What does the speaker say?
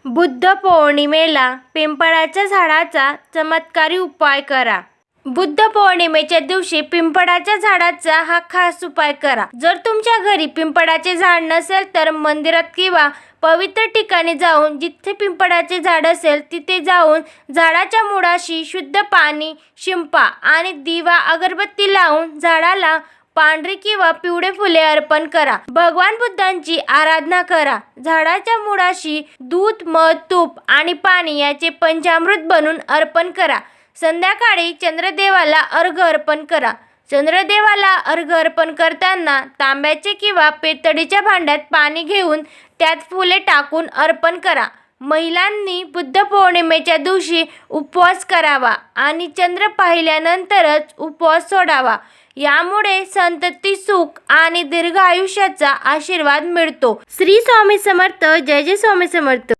बुद्ध पौर्णिमेला पिंपळाच्या झाडाचा चमत्कारी उपाय करा. बुद्ध पौर्णिमेच्या दिवशी पिंपळाच्या झाडाचा हा खास उपाय करा. जर तुमच्या घरी पिंपळाचे झाड नसेल तर मंदिरात किंवा पवित्र ठिकाणी जाऊन, जिथे पिंपळाचे झाड असेल तिथे जाऊन झाडाच्या मुळाशी शुद्ध पाणी शिंपा आणि दिवा अगरबत्ती लावून झाडाला पांढरी किंवा पिवळे फुले अर्पण करा. भगवान बुद्धांची आराधना करा. झाडाच्या मुळाशी दूध, मध, तूप आणि पाणी याचे पंचामृत बनवून अर्पण करा. संध्याकाळी चंद्रदेवाला अर्घ्य अर्पण करा. चंद्रदेवाला अर्घ्य अर्पण करताना तांब्याचे किंवा पितळेच्या भांड्यात पाणी घेऊन त्यात फुले टाकून अर्पण करा. महिलांनी बुद्ध पौर्णिमेच्या दिवशी उपवास करावा आणि चंद्र पाहिल्यानंतरच उपवास सोडावा. यामुळे संतती, सुख आणि दीर्घ आयुष्याचा आशीर्वाद मिळतो. श्री स्वामी समर्थ. जय जय स्वामी समर्थ.